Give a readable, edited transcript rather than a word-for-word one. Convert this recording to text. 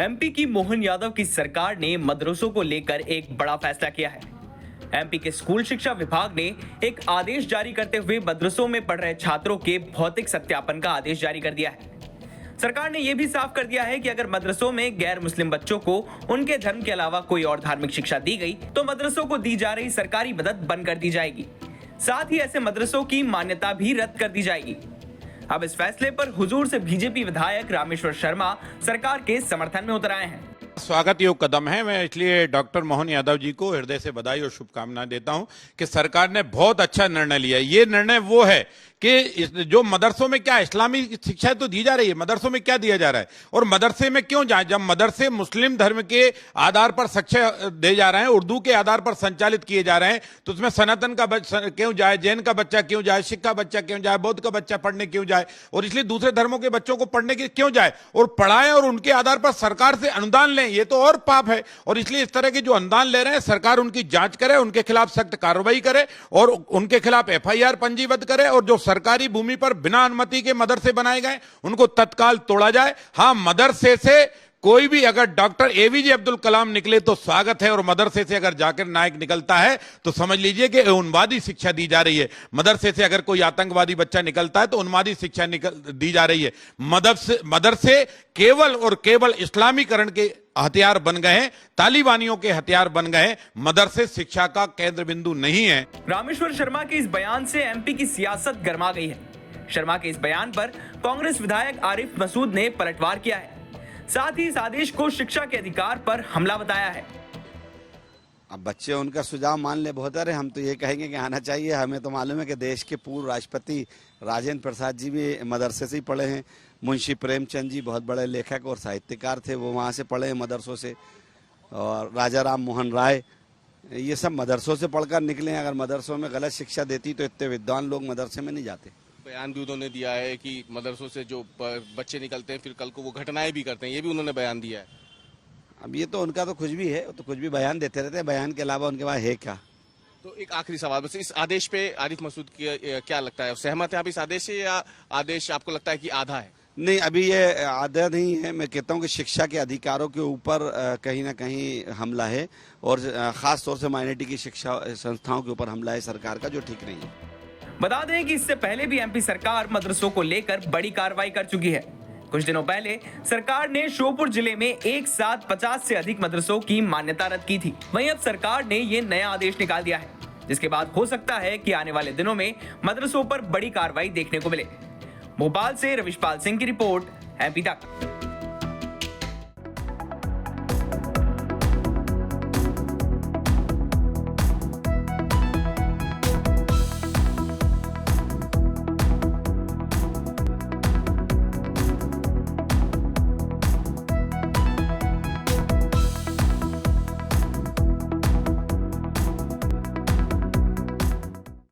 MP की मोहन यादव की सरकार ने मदरसों को लेकर एक बड़ा फैसला किया है। एमपी के स्कूल शिक्षा विभाग ने एक आदेश जारी करते हुए मदरसों में पढ़ रहे छात्रों के भौतिक सत्यापन का आदेश जारी कर दिया है। सरकार ने यह भी साफ कर दिया है कि अगर मदरसों में गैर मुस्लिम बच्चों को उनके धर्म के अलावा कोई और धार्मिक शिक्षा दी गई तो मदरसों को दी जा रही सरकारी मदद बंद कर दी जाएगी। साथ ही ऐसे मदरसों की मान्यता भी रद्द कर दी जाएगी। अब इस फैसले पर हुजूर से बीजेपी विधायक रामेश्वर शर्मा सरकार के समर्थन में उतर आए हैं। स्वागत योग्य कदम है। मैं इसलिए डॉक्टर मोहन यादव जी को हृदय से बधाई और शुभकामनाएं देता हूं कि सरकार ने बहुत अच्छा निर्णय लिया। ये निर्णय वो है कि जो मदरसों में क्या इस्लामी शिक्षा तो दी जा रही है, मदरसों में क्या दिया जा रहा है और मदरसे में क्यों जाए? जब मदरसे मुस्लिम धर्म के आधार पर शिक्षा दे जा रहे हैं, उर्दू के आधार पर संचालित किए जा रहे हैं, तो उसमें सनातन का बच्चा क्यों जाए, जैन का बच्चा क्यों जाए, सिख का बच्चा क्यों जाए, बौद्ध का बच्चा पढ़ने क्यों जाए? और इसलिए दूसरे धर्मों के बच्चों को पढ़ने के क्यों जाए और पढ़ाएं और उनके आधार पर सरकार से अनुदान लें? ये तो और पाप है। और इसलिए इस तरह के जो अनुदान ले रहे हैं सरकार उनकी जांच करे, उनके खिलाफ सख्त कार्रवाई करे और उनके खिलाफ एफआईआर पंजीबद्ध करे और जो सरकारी भूमि पर बिना अनुमति के मदरसे बनाए गए उनको तत्काल तोड़ा जाए। हां, मदरसे से कोई भी अगर डॉक्टर एपीजे अब्दुल कलाम निकले तो स्वागत है और मदरसे से अगर जाकिर नाइक निकलता है तो समझ लीजिए कि उन्मादी शिक्षा दी जा रही है। मदरसे से अगर कोई आतंकवादी बच्चा निकलता है तो उन्मादी शिक्षा दी जा रही है। मदरसे केवल और केवल इस्लामीकरण के हथियार बन गए हैं, तालिबानियों के हथियार बन गए हैं। मदरसे शिक्षा का केंद्र बिंदु नहीं है। रामेश्वर शर्मा के इस बयान से एमपी की सियासत गर्मा गई है। शर्मा के इस बयान पर कांग्रेस विधायक आरिफ मसूद ने पलटवार किया है। साथ ही इस आदेश को शिक्षा के अधिकार पर हमला बताया है। अब बच्चे उनका सुझाव मान ले बेहतर है। हम तो ये कहेंगे कि आना चाहिए। हमें तो मालूम है कि देश के पूर्व राष्ट्रपति राजेंद्र प्रसाद जी भी मदरसे से ही पढ़े हैं। मुंशी प्रेमचंद जी बहुत बड़े लेखक और साहित्यकार थे, वो वहाँ से पढ़े हैं मदरसों से। और राजा राम मोहन राय, ये सब मदरसों से पढ़कर निकले हैं। अगर मदरसों में गलत शिक्षा देती तो इतने विद्वान लोग मदरसे में नहीं जाते। बयान भी उन्होंने दिया है कि मदरसों से जो बच्चे निकलते हैं फिर कल को वो घटनाएं भी करते हैं, ये भी उन्होंने बयान दिया है। अब ये तो उनका तो कुछ भी है, तो कुछ भी बयान देते रहते हैं। बयान के अलावा उनके पास है क्या? तो एक आखिरी सवाल, बस इस आदेश पे आरिफ मसूद की क्या लगता है, सहमत है आप इस आदेश से या आदेश आपको लगता है कि आधा है? नहीं, अभी ये आधा नहीं है। मैं कहता हूँ कि शिक्षा के अधिकारों के ऊपर कहीं ना कहीं हमला है और खास तौर से माइनॉरिटी की शिक्षा संस्थाओं के ऊपर हमला है सरकार का, जो ठीक नहीं है। बता दें कि इससे पहले भी एमपी सरकार मदरसों को लेकर बड़ी कार्रवाई कर चुकी है। कुछ दिनों पहले सरकार ने श्योपुर जिले में एक साथ 50 से अधिक मदरसों की मान्यता रद्द की थी। वहीं अब सरकार ने ये नया आदेश निकाल दिया है, जिसके बाद हो सकता है कि आने वाले दिनों में मदरसों पर बड़ी कार्रवाई देखने को मिले। भोपाल से रविशपाल सिंह की रिपोर्ट, एमपी तक।